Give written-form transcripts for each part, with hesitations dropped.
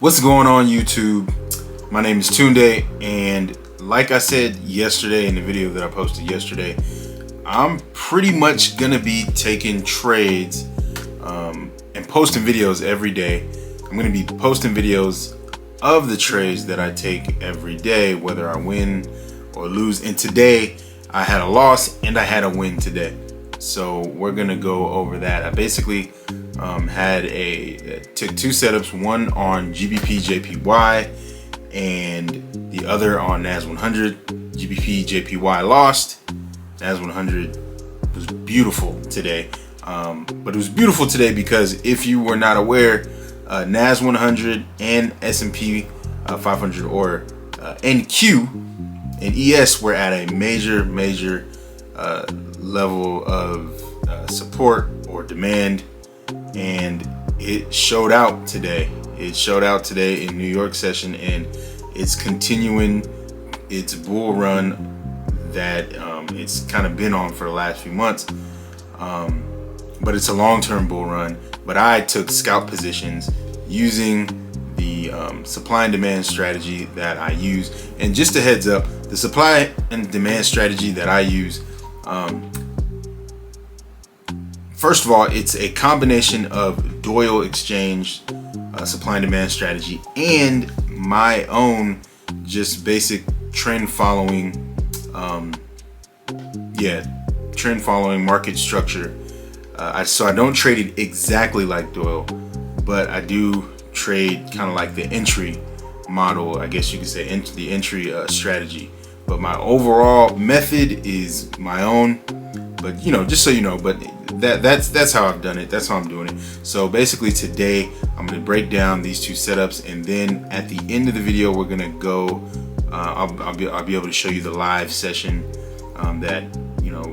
What's going on YouTube? My name is Tunde, and like I said yesterday in the video that I posted yesterday, I'm pretty much gonna be taking trades and posting videos every day. I'm gonna be posting videos of the trades that I take every day, whether I win or lose. And today I had a loss and I had a win today, so we're gonna go over that. I basically took two setups, one on Gbpjpy and the other on NAS100. Gbpjpy lost. NAS100 was beautiful today, but it was beautiful today because if you were not aware, NAS100 and S&P 500 or NQ and ES were at a major level of support or demand, and it showed out today. It showed out today in New York session, and it's continuing its bull run that it's kind of been on for the last few months, but it's a long-term bull run. But I took scalp positions using the supply and demand strategy that I use. And just a heads up, the supply and demand strategy that I use, first of all, it's a combination of Doyle Exchange supply and demand strategy and my own just basic trend following market structure. So I don't trade it exactly like Doyle, but I do trade kind of like the entry model, I guess you could say, the entry strategy. But my overall method is my own, but just so you know, but that's how I've done it. That's how I'm doing it. So basically today I'm going to break down these two setups, and then at the end of the video we're going to go I'll be able to show you the live session that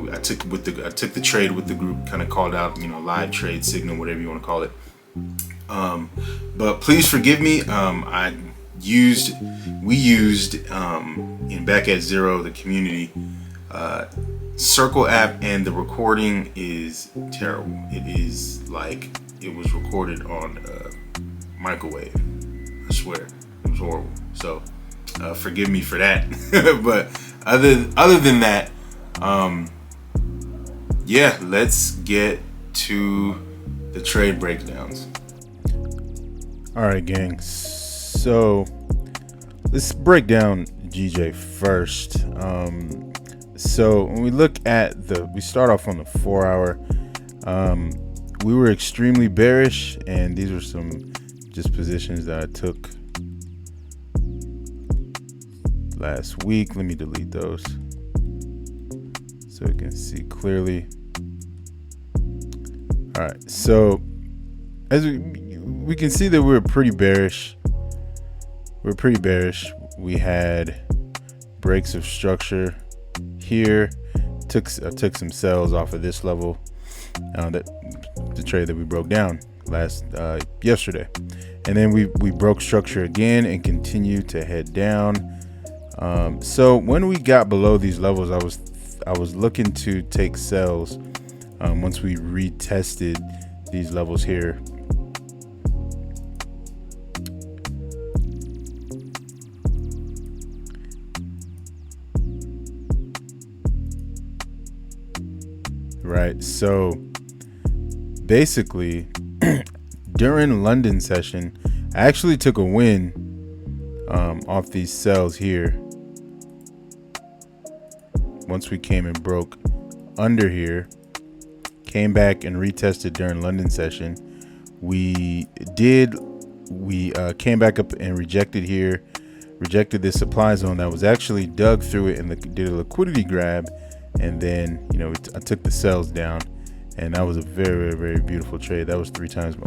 I took the trade with the group, kind of called out, live trade signal, whatever you want to call it. But please forgive me. We used in Back at Zero, the community Circle app, and the recording is terrible. It is like it was recorded on a microwave. I swear, it was horrible. So forgive me for that. But other than that, yeah, let's get to the trade breakdowns. All right, gang. So let's break down GJ first. So when we look at we start off on the 4-hour. We were extremely bearish, and these were some just positions that I took last week. Let me delete those so you can see clearly. All right, so as we can see that we're pretty bearish. We had breaks of structure here. Took some sells off of this level, that the trade that we broke down yesterday, and then we broke structure again and continued to head down. So when we got below these levels, I was looking to take sells once we retested these levels here. Right, so basically during London session, I actually took a win off these sells here. Once we came and broke under here, came back and retested during London session. We came back up and rejected this supply zone that was actually dug through it, and did a liquidity grab. And then, I took the sells down, and that was a very beautiful trade. That was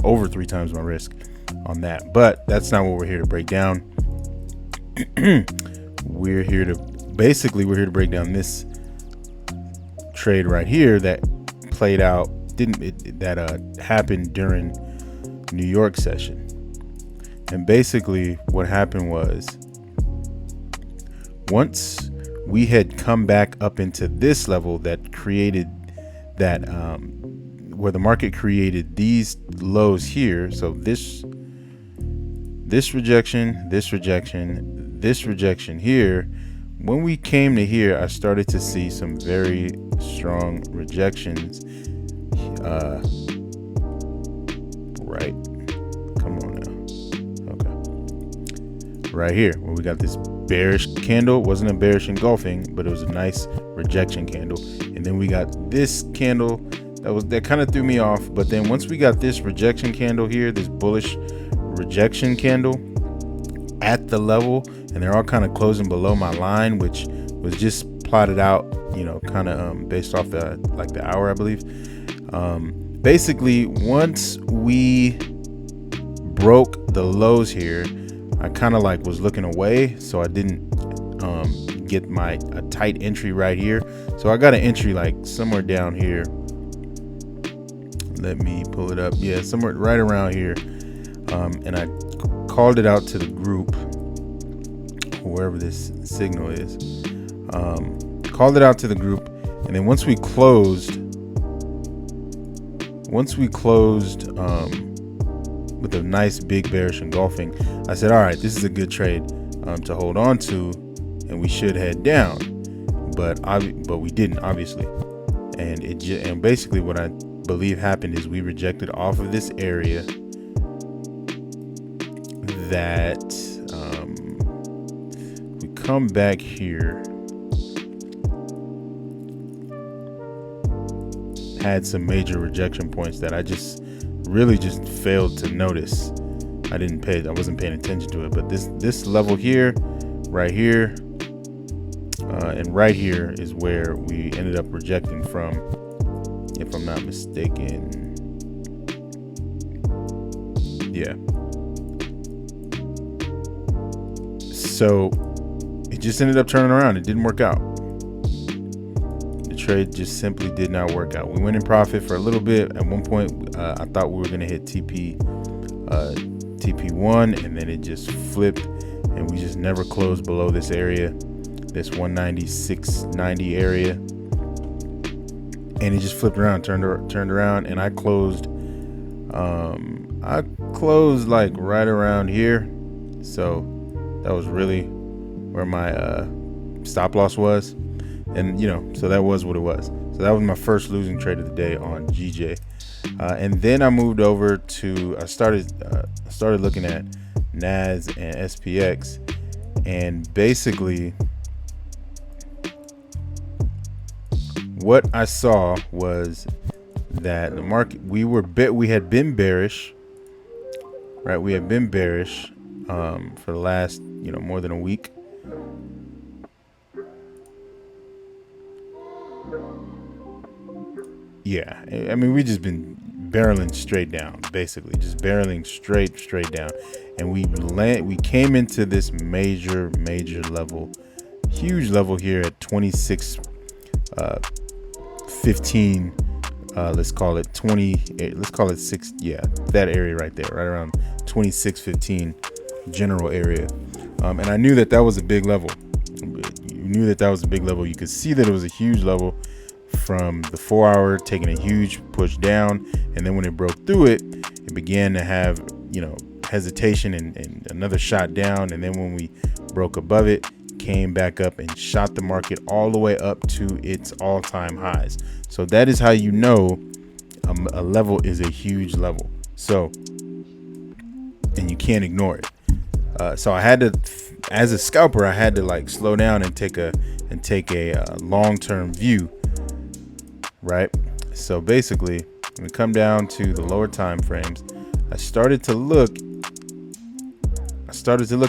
over three times my risk on that. But that's not what we're here to break down. we're here to break down this trade right here that played out, happened during New York session. And basically what happened was, once we had come back up into this level that created that where the market created these lows here. So this rejection, this rejection, this rejection here. When we came to here, I started to see some very strong rejections. Right, come on now. Okay, right here where we got this bearish candle. Wasn't a bearish engulfing, but it was a nice rejection candle. And then we got this candle that kind of threw me off. But then once we got this rejection candle here, this bullish rejection candle at the level, and they're all kind of closing below my line, which was just plotted out, you know, kind of based off the hour, I believe. Basically, once we broke the lows here, I kind of like was looking away, so I didn't get a tight entry right here. So I got an entry like somewhere down here. Let me pull it up. Yeah, somewhere right around here. And I called it out to the group, wherever this signal is. Called it out to the group, and then once we closed with a nice big bearish engulfing, I said, all right, this is a good trade to hold on to, and we should head down. But we didn't, obviously. And basically what I believe happened is we rejected off of this area that we come back here, had some major rejection points that I just really just failed to notice. I wasn't paying attention to it, but this level here, right here, and right here is where we ended up rejecting from, if I'm not mistaken. Yeah. So it just ended up turning around. It didn't work out. The trade just simply did not work out. We went in profit for a little bit. At one point, I thought we were going to hit TP1, and then it just flipped, and we just never closed below this area, this 196.90 area. And it just flipped around, turned around, and I closed like right around here. So that was really where my stop loss was, and so that was what it was. So that was my first losing trade of the day on GJ. And then I moved over to I started looking at NAS and SPX, and basically what I saw was that the market, we had been bearish, right? We had been bearish for the last more than a week. Yeah, I mean, we just been barreling straight down, basically just barreling straight down, and we came into this major level, huge level here at 26.15. Let's call it 28. Let's call it 6. Yeah, that area right there, right around 26.15 general area. And I knew that was a big level. You knew that was a big level. You could see that it was a huge level from the 4 hour, taking a huge push down, and then when it broke through it, it began to have hesitation and another shot down, and then when we broke above it, came back up and shot the market all the way up to its all-time highs. So that is how you know a level is a huge level. So, and you can't ignore it. So I had to, as a scalper, I had to like slow down and take a long-term view, right? So basically, when we come down to the lower time frames, I started to look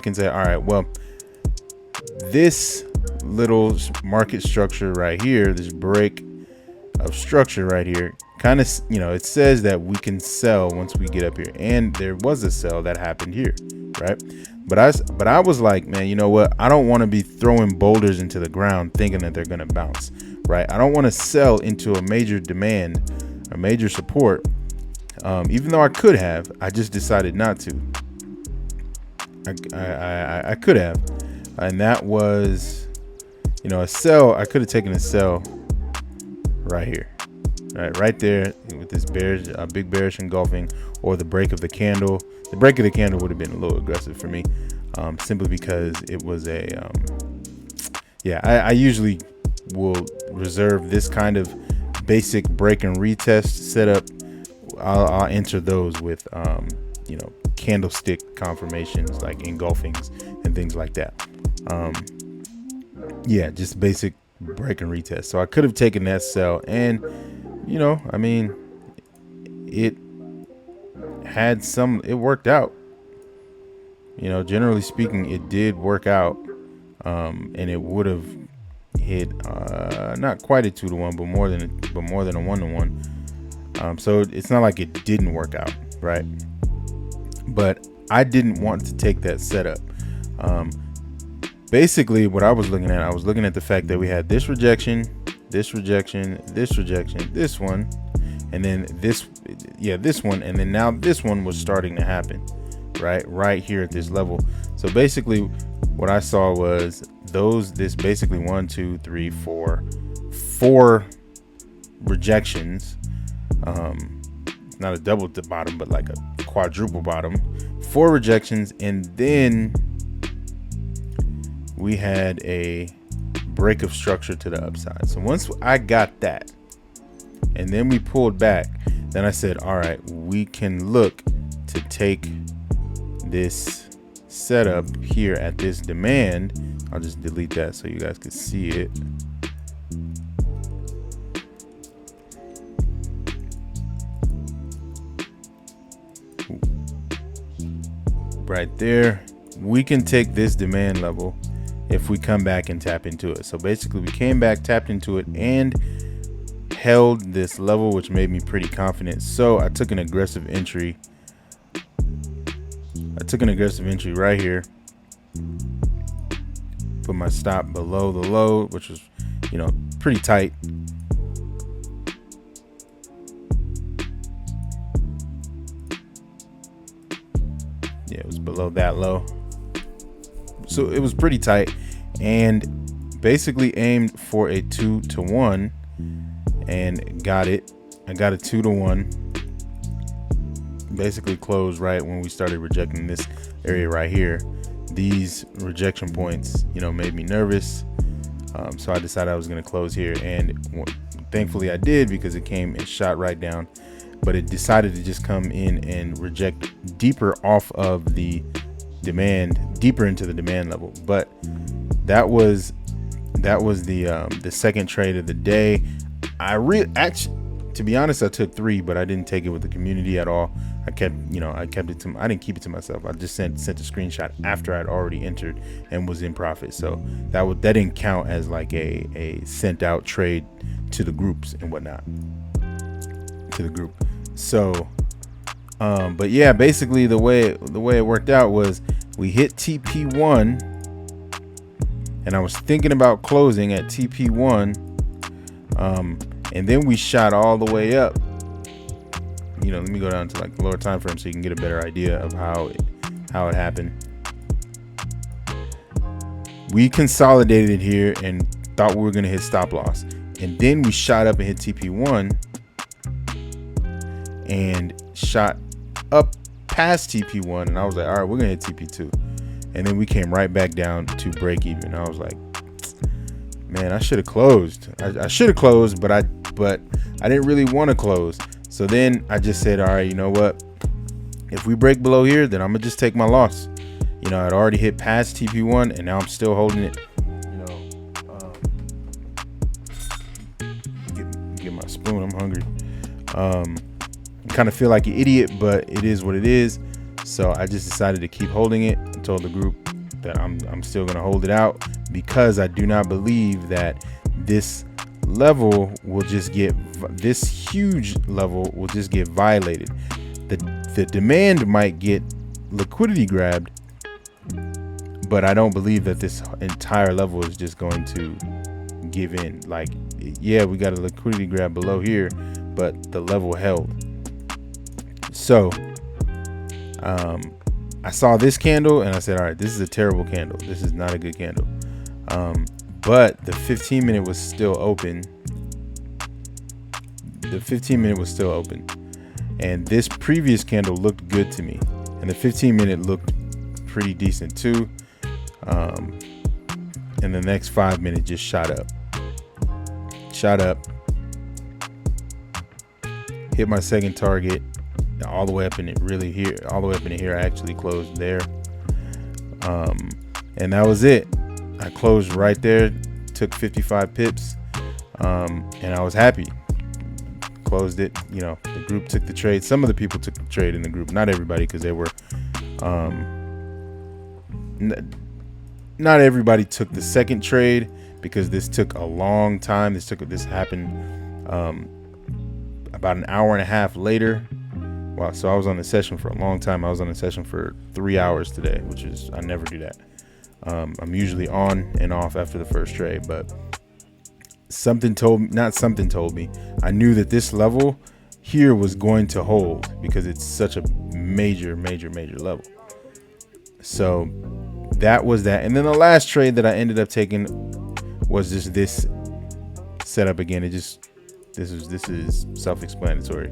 and say, all right, well, this little market structure right here, this break of structure right here, kind of, it says that we can sell once we get up here, and there was a sell that happened here, right? But I was like, man, you know what? I don't want to be throwing boulders into the ground thinking that they're going to bounce, right? I don't want to sell into a major demand, a major support, even though I could have. I just decided not to. I could have, and that was, a sell. I could have taken a sell right here, right there with this big bearish engulfing, or the break of the candle The break of the candle would have been a little aggressive for me, simply because it was a I usually will reserve this kind of basic break and retest setup. I'll enter those with candlestick confirmations like engulfings and things like that. Just basic break and retest. So I could have taken that sell, and it had it worked out. Generally speaking, it did work out, and it would have hit not quite a 2-to-1, but more than a 1-to-1. So it's not like it didn't work out, right? But I didn't want to take that setup. Basically, what I was looking at the fact that we had this rejection, this rejection, this rejection, this one, and then this one, and then now this one was starting to happen, right here at this level. So basically, what I saw was this basically 1, 2, 3, 4 rejections. Not a double bottom, but like a quadruple bottom. 4 rejections, and then we had a break of structure to the upside. So once I got that, and then we pulled back, then I said, all right, we can look to take this setup here at this demand. I'll just delete that so you guys can see it. Right there, we can take this demand level if we come back and tap into it. So basically, we came back, tapped into it, and held this level, which made me pretty confident. So I took an aggressive entry. Right here. Put my stop below the low, which was, pretty tight. Yeah, it was below that low. So it was pretty tight, and basically aimed for a 2-to-1 and got it. I got a 2-to-1. Basically closed right when we started rejecting this area right here. These rejection points, made me nervous. So I decided I was going to close here, and thankfully I did, because it came and shot right down. But it decided to just come in and reject deeper off of the demand, deeper into the demand level. But that was the second trade of the day. Actually, to be honest, I took 3, but I didn't take it with the community at all. I kept it to, I didn't keep it to myself. I just sent a screenshot after I'd already entered and was in profit. So that didn't count as like a sent out trade to the groups and whatnot, to the group. So, but yeah, basically the way it worked out was we hit TP1, and I was thinking about closing at TP1, and then we shot all the way up. Let me go down to like the lower time frame so you can get a better idea of how it happened. We consolidated here and thought we were going to hit stop loss, and then we shot up and hit TP1 and shot up past TP1, and I was like, all right, we're gonna hit TP2, and then we came right back down to break even. I was like, man, I should have closed. I should have closed, but I didn't really want to close. So then I just said, all right, you know what? If we break below here, then I'm gonna just take my loss. I'd already hit past TP1, and now I'm still holding it. Get my spoon. I'm hungry. Kind of feel like an idiot, but it is what it is. So I just decided to keep holding it. I told the group that I'm still gonna hold it out, because I do not believe that this level will just get, this huge level will just get violated. The demand might get liquidity grabbed, but I don't believe that this entire level is just going to give in. Like, yeah, we got a liquidity grab below here, but the level held. So I saw this candle and I said, all right, this is a terrible candle. This is not a good candle. But the 15-minute was still open. The 15-minute was still open. And this previous candle looked good to me. and the 15-minute looked pretty decent too. And the next 5-minute just shot up, hit my second target all the way up in it, really here, all the way up in here. I actually closed there, and that was it. I closed right there, took 55 pips, and I was happy. Closed it. You know, the group took the trade. Some of the people took the trade in the group, not everybody, because they were not everybody took the second trade, because this took a long time. This happened about an hour and a half later. Wow, so I was on the session for a long time. I was on the session for 3 hours today, which is, I never do that. I'm usually on and off after the first trade, but something told me, I knew that this level here was going to hold, because it's such a major level. So that was that. And then the last trade that I ended up taking was just this setup again. This is self-explanatory.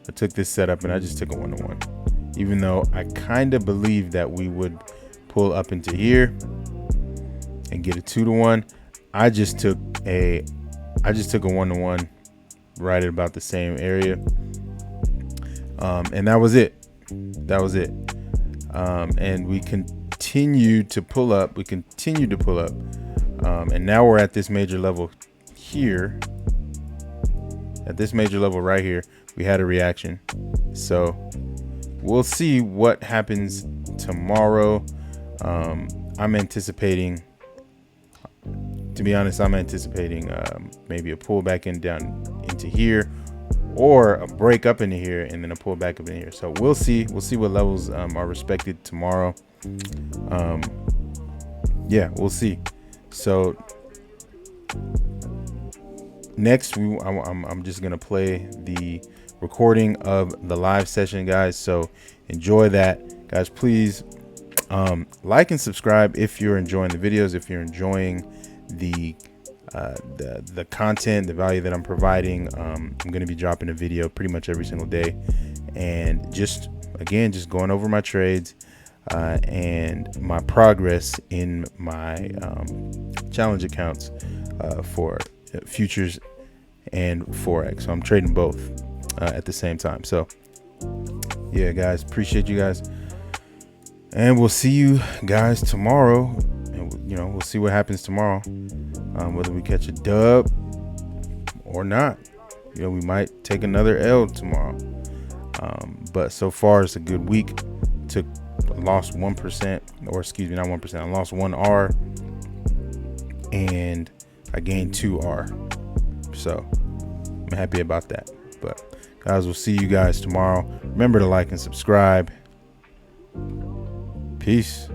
I took this setup and I just took a 1-to-1, even though I kind of believed that we would pull up into here and get a 2-to-1. I just took a 1-to-1 right at about the same area, and that was it. And we continued to pull up. And now we're at this major level here. At this major level right here, we had a reaction. So we'll see what happens tomorrow. I'm anticipating, to be honest, maybe a pullback down into here, or a break up into here and then a pullback up in here. So we'll see what levels are respected tomorrow. Yeah, we'll see. So next, I'm just gonna play the recording of the live session, guys. So enjoy that, guys. Please like and subscribe if you're enjoying the videos, if you're enjoying the content, the value that I'm providing. I'm going to be dropping a video pretty much every single day, and just going over my trades and my progress in my challenge accounts for futures and forex. So I'm trading both at the same time. So yeah, guys, appreciate you guys, and we'll see you guys tomorrow. And we'll see what happens tomorrow, whether we catch a dub or not. We might take another L tomorrow, but so far it's a good week. I lost 1%, or excuse me, not 1%. I lost 1 R and I gained 2 R. So I'm happy about that. But guys, we'll see you guys tomorrow. Remember to like and subscribe. Peace.